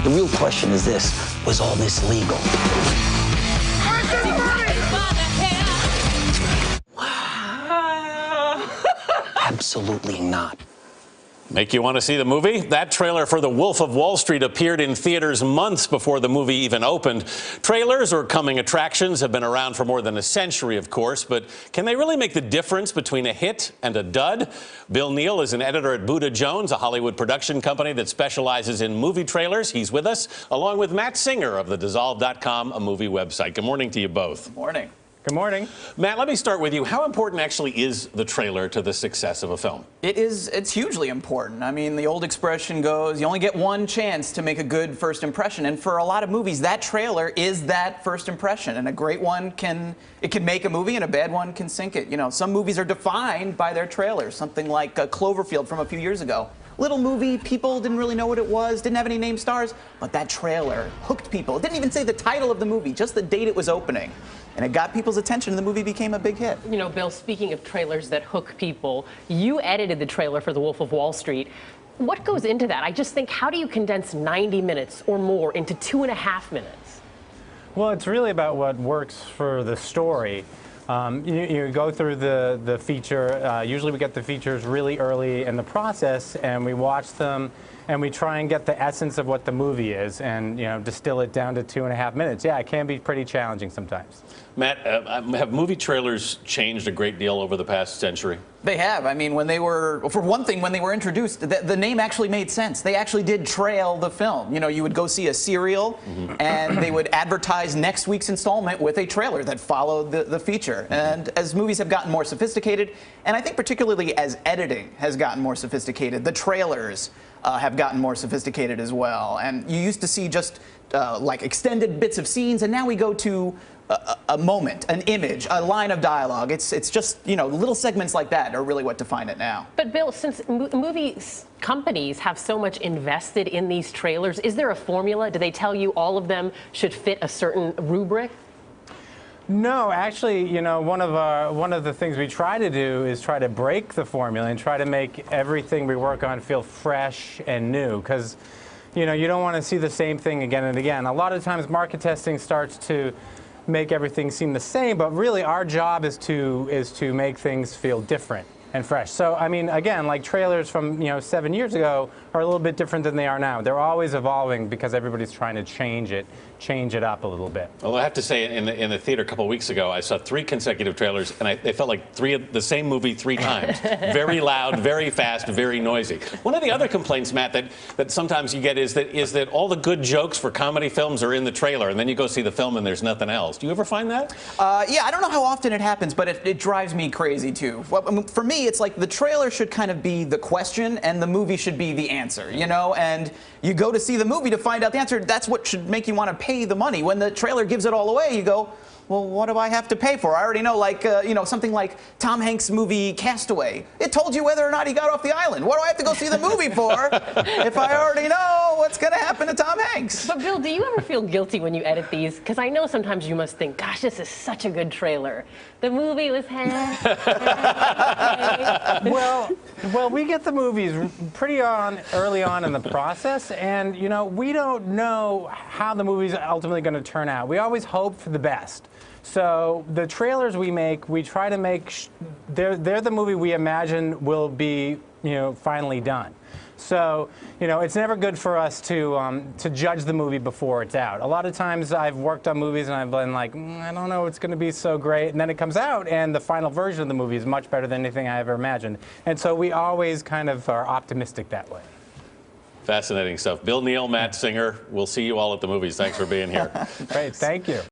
The real question is this: was all this legal? Absolutely not. Make you want to see the movie? That trailer for The Wolf of Wall Street appeared in theaters months before the movie even opened. Trailers, or coming attractions, have been around for more than a century, of course, but can they really make the difference between a hit and a dud? Bill Neal is an editor at Buddha Jones, a Hollywood production company that specializes in movie trailers. He's with us, along with Matt Singer of the Dissolve.com, a movie website. Good morning to you both. Good morning. Good morning. Matt, let me start with you. How important actually is the trailer to the success of a film? It's hugely important. I mean, the old expression goes, you only get one chance to make a good first impression. And for a lot of movies, that trailer is that first impression. And a great one can make a movie, and a bad one can sink it. You know, some movies are defined by their trailers. Something like Cloverfield from a few years ago. Little movie, people didn't really know what it was, didn't have any name stars, but that trailer hooked people. It didn't even say the title of the movie, just the date it was opening. And it got people's attention, and the movie became a big hit. You know, Bill, speaking of trailers that hook people, you edited the trailer for The Wolf of Wall Street. What goes into that? I just think, how do you condense 90 minutes or more into 2.5 minutes? Well, it's really about what works for the story. You go through the feature. Usually we get the features really early in the process, and we watch them, and we try and get the essence of what the movie is, and distill it down to 2.5 minutes. Yeah, it can be pretty challenging sometimes. Matt, have movie trailers changed a great deal over the past century? They have. I mean, when they were, for one thing, when they were introduced, the name actually made sense. They actually did trail the film. You know, you would go see a serial, and they would advertise next week's installment with a trailer that followed the feature. And as movies have gotten more sophisticated, and I think particularly as editing has gotten more sophisticated, the trailers have gotten more sophisticated as well. And you used to see just like extended bits of scenes, and now we go to a moment, an image, a line of dialogue. It's just, little segments like that are really what define it now. But Bill, since movie companies have so much invested in these trailers, is there a formula? Do they tell you all of them should fit a certain rubric? No, actually, one of the things we try to do is try to break the formula and try to make everything we work on feel fresh and new, because you don't want to see the same thing again and again. A lot of times market testing starts to make everything seem the same, but really our job is to make things feel different and fresh. So, I mean, again, like trailers from 7 years ago are a little bit different than they are now. They're always evolving because everybody's trying to change it up a little bit. Well, I have to say, in the theater a couple of weeks ago, I saw 3 consecutive trailers, and it felt like the same movie 3 times. Very loud, very fast, very noisy. One of the other complaints, Matt, that sometimes you get is that all the good jokes for comedy films are in the trailer, and then you go see the film and there's nothing else. Do you ever find that? Yeah, I don't know how often it happens, but it drives me crazy too. Well, I mean, for me, it's like the trailer should kind of be the question, and the movie should be the answer, and you go to see the movie to find out the answer. That's what should make you want to pay the money. When the trailer gives it all away, you go, well, what do I have to pay for? I already know, like, something like Tom Hanks' movie Castaway. It told you whether or not he got off the island. What do I have to go see the movie for if I already know what's going to happen to Tom Hanks? But Bill, do you ever feel guilty when you edit these? Because I know sometimes you must think, gosh, this is such a good trailer. The movie was Well, we get the movies pretty early on in the process, and we don't know how the movie's ultimately going to turn out. We always hope for the best. So the trailers we make, we try to make they're the movie we imagine will be finally done. So it's never good for us to judge the movie before it's out. A lot of times I've worked on movies and I've been like, I don't know, it's going to be so great, and then it comes out and the final version of the movie is much better than anything I ever imagined. And so we always kind of are optimistic that way. Fascinating stuff. Bill Neal, Matt Singer, we'll see you all at the movies. Thanks for being here. Great, thank you.